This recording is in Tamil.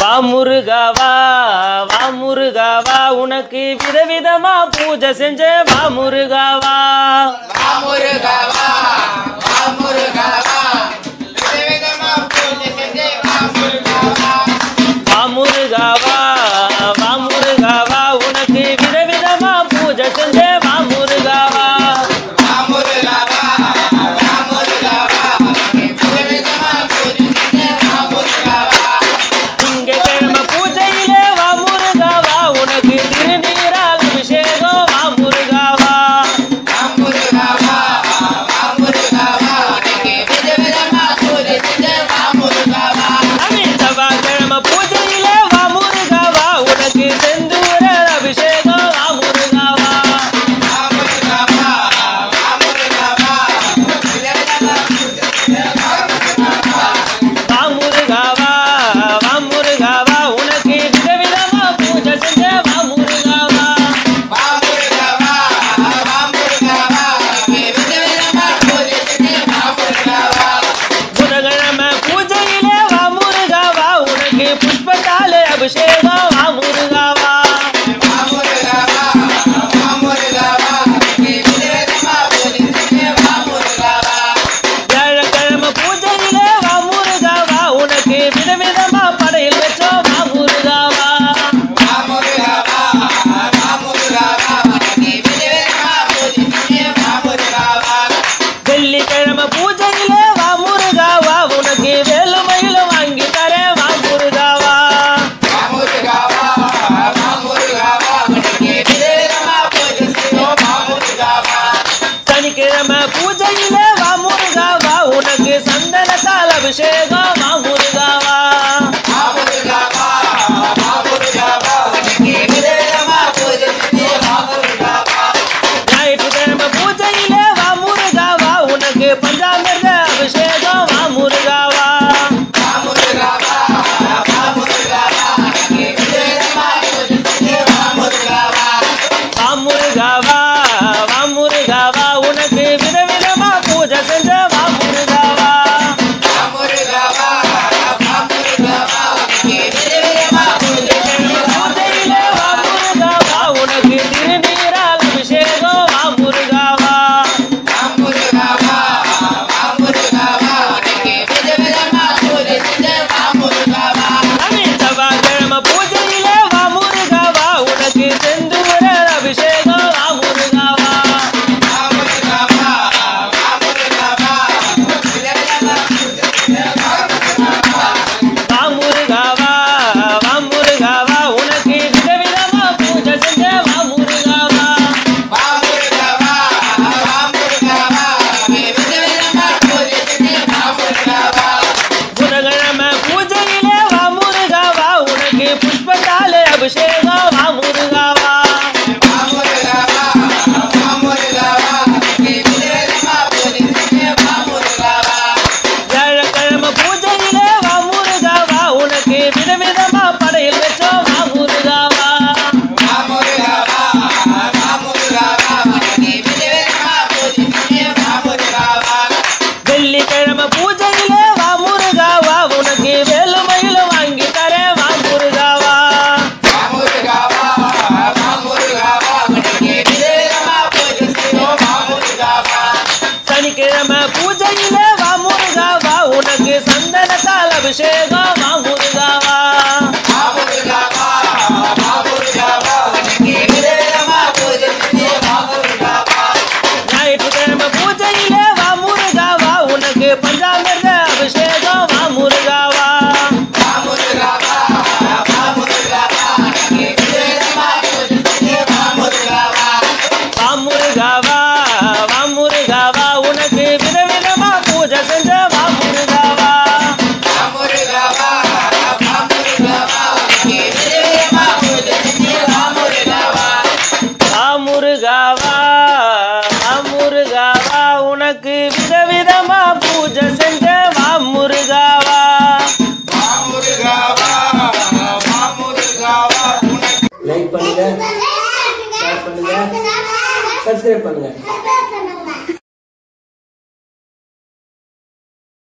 வா முருகா வா வா முருகா வா உனக்கு விதவிதமா பூஜை செஞ்ச வா முருகா வா வா முருகா வா வா முருகா வா விதவிதமா பூஜை செஞ்ச வா முருகா வா வா முருகா வா வா முருகா வா உனக்கு விதவிதமா பூஜை செஞ்ச வா முருகா வா வா முருகா வா வா முருகா வா விதவிதமா பூஜை செஞ்ச வா முருகா வா திங்கட்கிழமை பூஜையிலே வா முருகா வா உனக்கு திருநீரால் அபிஷேகம் வா முருகா வா வா முருகா வா வா முருகா வா விதவிதமா பூஜை செஞ்ச வா முருகா வா செவ்வாய்க்கிழமை பூஜையிலே வா முருகா வா உனக்கு செந்தூர அபிஷேகம் வா முருகா வா வா முருகா வா வா முருகா வா விதவிதமா பூஜை செஞ்ச வா முருகா வா வா முருகா வா வா முருகா வா உனக்கு விதவிதமா பூஜை செஞ்ச வா முருகா வா வா முருகா வா வா முருகா வா விதவிதமா பூஜை செஞ்ச வா முருகா வா புதன்கிழமை பூஜையிலே வா முருகா வா உனக்கு புஷ்பத்தாலே அபிஷேகம் வா முருகா வா வா முருகா வா வா முருகா வா விதவிதமா பூஜை செஞ்ச வா முருகா வா வியாழக்கிழமை பூஜையிலே வா முருகா வா உனக்கு விதவிதமா படையில் வச்சோம் வா முருகா வா வா முருகா வா வா முருகா வா விதவிதமா பூஜை செஞ்ச வா முருகா வா வெள்ளிக்கிழமை பூஜையிலே வா முருகா வா உனக்கு வேலுமயிலும் வாங்கி தரேன் வா முருகா வா வா முருகா வா வா முருகா வா விதவிதமா பூஜை செஞ்ச வா முருகா வா சனிக்கிழமை பூஜையிலே வா முருகா வா உனக்கு சந்தனத்தால் அபிஷேகம் வா முருகா வா வா முருகா வா வா முருகா வா விதவிதமா பூஜை செஞ்ச வா முருகா வா ஞாயிற்றுக்கிழமை பூஜையிலே வா முருகா வா உனக்கு பஞ்சாமிர்த அபிஷேகம் வா முருகா வா வா முருகா வா வா முருகா வா விதவிதமா பூஜை செஞ்ச வா முருகா வா வா முருகா வா வா முருகா வா உனக்கு விதவிதமா பூஜை செஞ்ச வா முருகா வா வா முருகா வா வா முருகா வா விதவிதமா பூஜை செஞ்ச வா பூஜையிலே வா முருகா வா உனக்கு திருநீரால் அபிஷேகம் வா முருகா வா வா முருகா வா வா முருகா வா விதவிதமா பூஜை செஞ்ச வா முருகா வா செவ்வாய்க்கிழமை பூஜையிலே வா முருகா வா உனக்கு செந்தூர அபிஷேகம் வா முருகா வா வா முருகா வா வா முருகா வா விதவிதமா பூஜை செஞ்ச வா முருகா வா வா முருகா வா வா முருகா வா உனக்கு விதவிதமா பூஜை செஞ்ச வா முருகா வா வா முருகா வா வா முருகா வா விதவிதமா பூஜை செஞ்ச வா முருகா வா புதன்கிழமை பூஜையிலே வா முருகா வா உனக்கு புஷ்பத்தாலே அபிஷேகம் வா முருகா வா வா முருகா வா வா முருகா வா விதவிதமா பூஜை செஞ்ச வா முருகா வா வியாழக்கிழமை பூஜையிலே வா முருகா வா உனக்கு விதவிதமா படையில் வச்சோம் வா முருகா வா வா முருகா வா வா முருகா வா விதவிதமா பூஜை செஞ்ச வா முருகா வா வெள்ளிக்கிழமை பூஜையிலே வா முருகா வா உனக்கு வேலுமயிலும் வாங்கி தரேன் வா முருகா வா வா முருகா வா வா முருகா வா விதவிதமா பூஜை செஞ்ச வா முருகா வா சனிக்கிழமை பூஜையிலே வா முருகா வா உனக்கு சந்தனத்தால் அபிஷேகம் வா முருகா வா வா முருகா வா வா முருகா வா விதவிதமா பூஜை செஞ்ச வா முருகா வா ஞாயிற்றுக்கிழமை பூஜையிலே வா முருகா வா உனக்கு பஞ்சாமிர்த அபிஷேகம் வா முருகா வா வா முருகா வா வா முருகா வா விதவிதமா பூஜை செஞ்ச வா முருகா வா வா முருகா வா வா முருகா வா உனக்கு விதவிதமா பூஜை செஞ்ச வா முருகா வா வா முருகா வா வா முருகா வா விதவிதமா பூஜை செஞ்ச வா முருகா வா வா முருகா வா வா முருகா வா உனக்கு விதவிதமா பூஜை செஞ்ச வா முருகா வா வா முருகா வா வா முருகா வா லைக் பண்ணுங்க ஷேர் பண்ணுங்க சப்ஸ்கிரைப் பண்ணுங்க